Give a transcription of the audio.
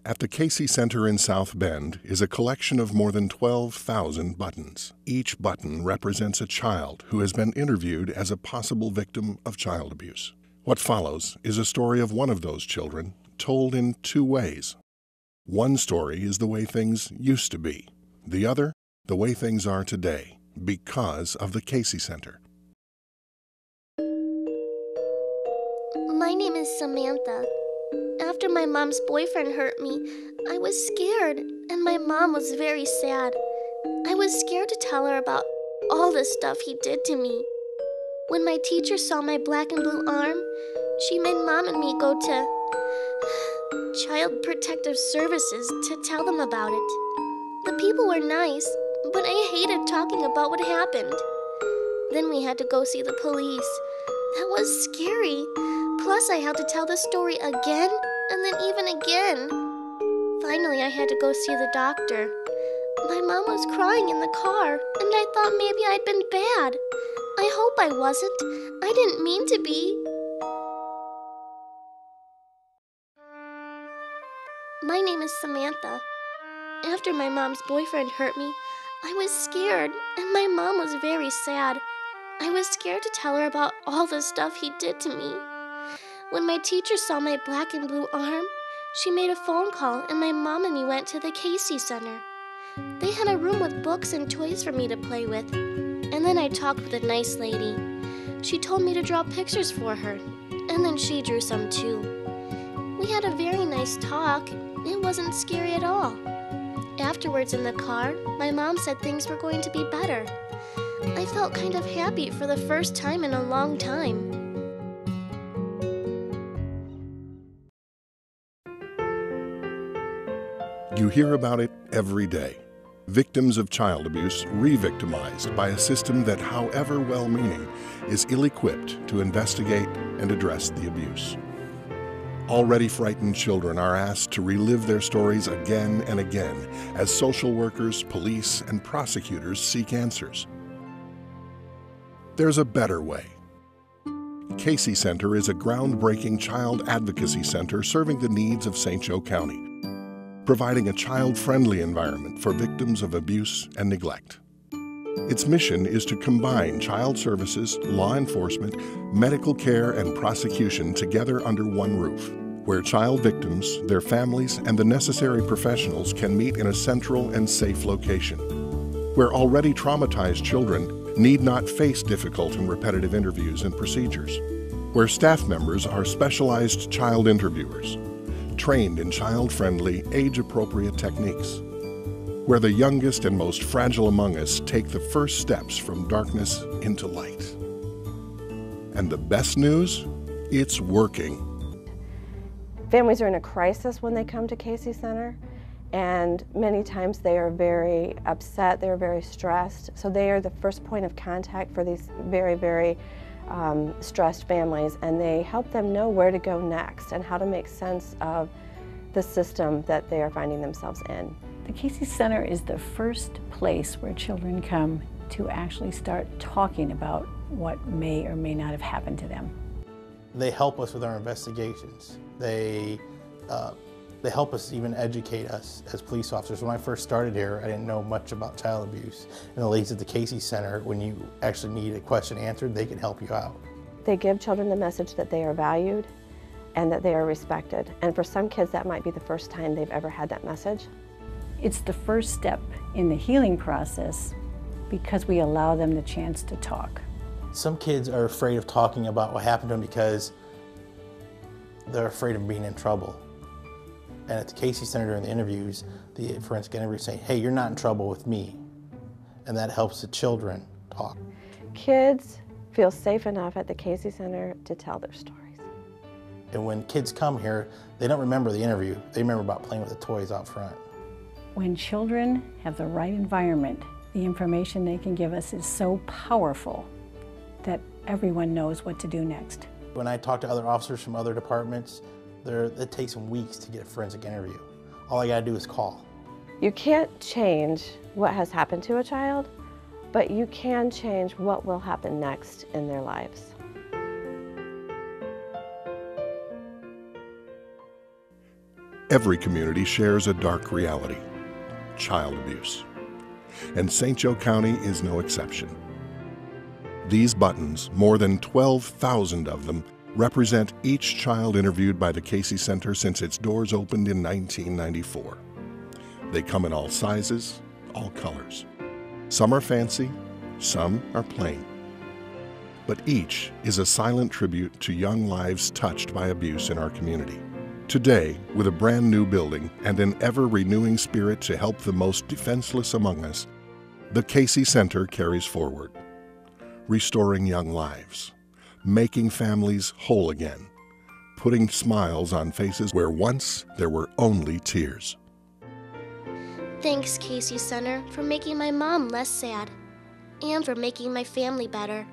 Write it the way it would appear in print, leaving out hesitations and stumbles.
At the Casie Center in South Bend is a collection of more than 12,000 buttons. Each button represents a child who has been interviewed as a possible victim of child abuse. What follows is a story of one of those children, told in two ways. One story is the way things used to be. The other, the way things are today, because of the Casie Center. My name is Samantha. After my mom's boyfriend hurt me, I was scared, and my mom was very sad. I was scared to tell her about all the stuff he did to me. When my teacher saw my black and blue arm, she made Mom and me go to Child Protective Services to tell them about it. The people were nice, but I hated talking about what happened. Then we had to go see the police. That was scary. Plus, I had to tell the story again, and then even again. Finally, I had to go see the doctor. My mom was crying in the car, and I thought maybe I'd been bad. I hope I wasn't. I didn't mean to be. My name is Samantha. After my mom's boyfriend hurt me, I was scared, and my mom was very sad. I was scared to tell her about all the stuff he did to me. When my teacher saw my black and blue arm, she made a phone call, and my mom and me went to the Casie Center. They had a room with books and toys for me to play with, and then I talked with a nice lady. She told me to draw pictures for her, and then she drew some too. We had a very nice talk. It wasn't scary at all. Afterwards in the car, my mom said things were going to be better. I felt kind of happy for the first time in a long time. You hear about it every day. Victims of child abuse re-victimized by a system that, however well-meaning, is ill-equipped to investigate and address the abuse. Already frightened children are asked to relive their stories again and again as social workers, police, and prosecutors seek answers. There's a better way. Casie Center is a groundbreaking child advocacy center serving the needs of St. Joe County, providing a child-friendly environment for victims of abuse and neglect. Its mission is to combine child services, law enforcement, medical care, and prosecution together under one roof, where child victims, their families, and the necessary professionals can meet in a central and safe location, where already traumatized children need not face difficult and repetitive interviews and procedures, where staff members are specialized child interviewers, trained in child-friendly, age-appropriate techniques, where the youngest and most fragile among us take the first steps from darkness into light. And the best news? It's working. Families are in a crisis when they come to Casie Center, and many times they are very upset, they're very stressed, so they are the first point of contact for these very, very stressed families, and they help them know where to go next and how to make sense of the system that they are finding themselves in. The Casie Center is the first place where children come to actually start talking about what may or may not have happened to them. They help us with our investigations. They help us even educate us as police officers. When I first started here, I didn't know much about child abuse. And the ladies at the Casie Center, when you actually need a question answered, they can help you out. They give children the message that they are valued and that they are respected. And for some kids, that might be the first time they've ever had that message. It's the first step in the healing process because we allow them the chance to talk. Some kids are afraid of talking about what happened to them because they're afraid of being in trouble. And at the Casie Center during the interviews, the forensic interviewers say, hey, you're not in trouble with me. And that helps the children talk. Kids feel safe enough at the Casie Center to tell their stories. And when kids come here, they don't remember the interview. They remember about playing with the toys out front. When children have the right environment, the information they can give us is so powerful that everyone knows what to do next. When I talk to other officers from other departments, it takes them weeks to get a forensic interview. All I gotta do is call. You can't change what has happened to a child, but you can change what will happen next in their lives. Every community shares a dark reality: child abuse. And St. Joe County is no exception. These buttons, more than 12,000 of them, represent each child interviewed by the Casie Center since its doors opened in 1994. They come in all sizes, all colors. Some are fancy, some are plain. But each is a silent tribute to young lives touched by abuse in our community. Today, with a brand new building and an ever-renewing spirit to help the most defenseless among us, the Casie Center carries forward, restoring young lives, making families whole again, putting smiles on faces where once there were only tears. Thanks, Casie Center, for making my mom less sad and for making my family better.